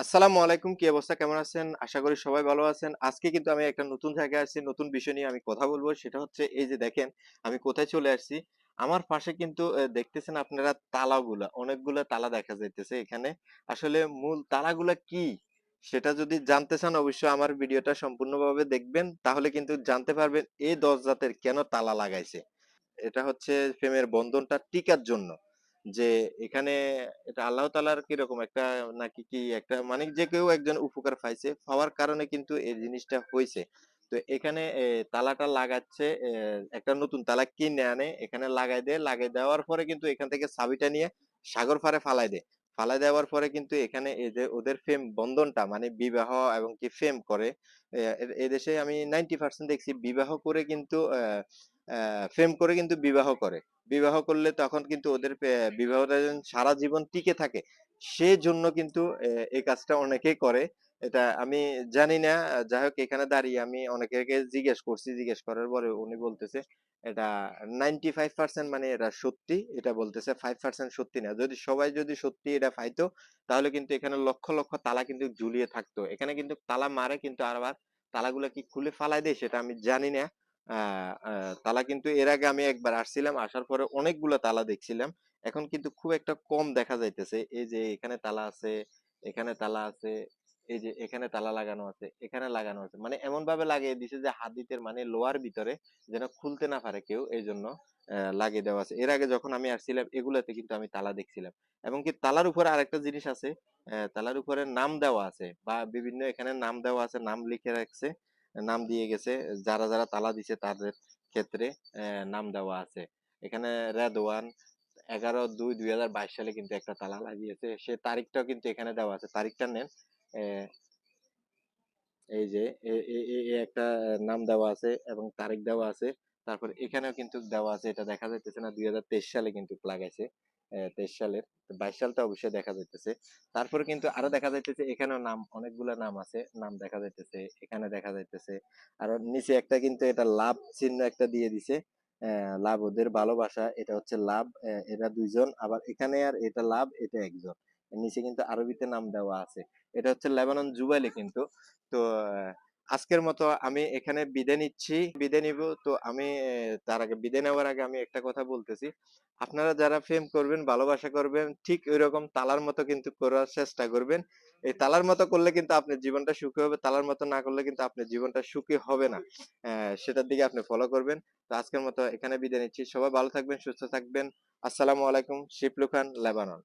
আসসালামু আলাইকুম। কি অবস্থা? কেমন আছেন? আশা করি সবাই ভালো আছেন। আজকে কিন্তু আমি একটা নতুন জায়গায় আসছি, নতুন বিষয় নিয়ে আমি কথা বলবো। সেটা হচ্ছে এই যে দেখেন, আমি কোথায় চলে আসছি। আমার পাশে কিন্তু দেখতেছেন আপনারা তালাগুলা, অনেকগুলা তালা দেখা যাইতেছে এখানে। আসলে মূল তালাগুলা কি? সেটা যদি জানতে চান অবশ্যই আমার ভিডিওটা সম্পূর্ণভাবে দেখবেন। তাহলে কিন্তু জানতে পারবেন এই দরজাতে কেন তালা লাগাইছে। এটা হচ্ছে প্রেমের বন্ধনটা টিকার জন্য। যে এখানে এটা আল্লাহ তাআলার কিরকম একটা নাকি কি একটা মানে যে কেউ একজন উপকার পাইছে, পাওয়ার কারণে কিন্তু এই জিনিসটা হইছে। তো এখানে তালাটা লাগাচ্ছে একটা নতুন তালা কিনে আনে, এখানে লাগাই দেয়। লাগাই দেওয়ার পরে কিন্তু এখান থেকে চাবিটা নিয়ে সাগর পাড়ে ফালায় দেয়। ফালায় দেওয়ার পরে কিন্তু এখানে এই যে ওদের প্রেম বন্ধনটা মানে বিবাহ এবং কি প্রেম করে। এদেশে আমি 90% দেখছি বিবাহ করে কিন্তু প্রেম করে কিন্তু বিবাহ করে। বিবাহ করলে তখন কিন্তু ওদের বিবাহটা যেন সারা জীবন টিকে থাকে সেজন্য কিন্তু এই কাজটা অনেকেই করে। এটা আমি জানি না। যাই হোক এখানে দাঁড়িয়ে আমি অনেকে জিজ্ঞেস করছি, জিজ্ঞেস করার পরে উনি বলতেছে এটা 95% মানে এটা সত্যি, এটা বলতেছে 5% সত্যি না। যদি সবাই যদি সত্যি এটা পাইতো তাহলে কিন্তু এখানে লক্ষ লক্ষ তালা কিন্তু ঝুলিয়ে থাকতো। এখানে কিন্তু তালা মারে কিন্তু আবার তালাগুলা কি খুলে ফালায় দেয় সেটা আমি জানি না। তালা কিন্তু এর আগে আমি একবার আসছিলাম, আসার পরে অনেকগুলা তালা দেখছিলাম। এখন কিন্তু খুব একটা কম দেখা যাইতেছে। এই যে এখানে তালা আছে, এখানে তালা আছে, এই যে এখানে তালা লাগানো আছে, এখানে লাগানো আছে, মানে এমন ভাবে লাগিয়ে দিছে যে হাদিতের মানে লোহার ভিতরে যেন খুলতে না পারে কেউ, এই জন্য লাগিয়ে দেওয়া আছে। এর আগে যখন আমি আসছিলাম এগুলাতে কিন্তু আমি তালা দেখছিলাম। এবং কি তালার উপরে আরেকটা জিনিস আছে, তালার উপরে নাম দেওয়া আছে বা বিভিন্ন এখানে নাম দেওয়া আছে, নাম লিখে রাখছে, নাম দিয়ে গেছে। যারা যারা তালা দিছে তাদের ক্ষেত্রে নাম দেওয়া আছে। এখানে রেদওয়ান 11/2/2022 সালে কিন্তু একটা তালা লাগিয়েছে, সে তারিখটাও কিন্তু এখানে দেওয়া আছে। তারিখটা নেন। আহ, এই যে একটা নাম দেওয়া আছে এবং তারিখ দেওয়া আছে। তারপর এখানেও কিন্তু দেওয়া আছে, এটা দেখা যাইতেছে না, 2023 সালে কিন্তু লাগাইছে। 23 সালের, 22 সালটা অবশ্যই দেখা যাইতেছে। তারপরে কিন্তু আরো দেখা যাইতেছে এখানেও নাম, অনেকগুলা নাম আছে, নাম দেখা যাইতেছে, এখানে দেখা যাইতেছে। আর ওর নিচে একটা কিন্তু এটা লাভ চিহ্ন একটা দিয়ে দিছে। লাভ ওদের ভালোবাসা, এটা হচ্ছে লাভ। এরা দুইজন, আবার এখানে আর এটা লাভ, এটা একজন। এর নিচে কিন্তু আরবিতে নাম দেওয়া আছে। এটা হচ্ছে লেবানন জুবাইলি কিন্তু। তো আজকের মতো আমি এখানে বিদায় নিচ্ছি, বিদায় নিব। তো আমি তার আগে বিদায় নেওয়ার আগে আমি একটা কথা বলতেছি, আপনারা যারা প্রেম করবেন ভালোবাসা করবেন ঠিক ওইরকম তালার মতো কিন্তু করার চেষ্টা করবেন। এই তালার মতো করলে কিন্তু আপনার জীবনটা সুখী হবে, তালার মতো না করলে কিন্তু আপনার জীবনটা সুখী হবে না। সেটার দিকে আপনি ফলো করবেন। তো আজকের মতো এখানে বিদায় নিচ্ছি, সবাই ভালো থাকবেন, সুস্থ থাকবেন। আসসালামু আলাইকুম। শিপলু খান, লেবানন।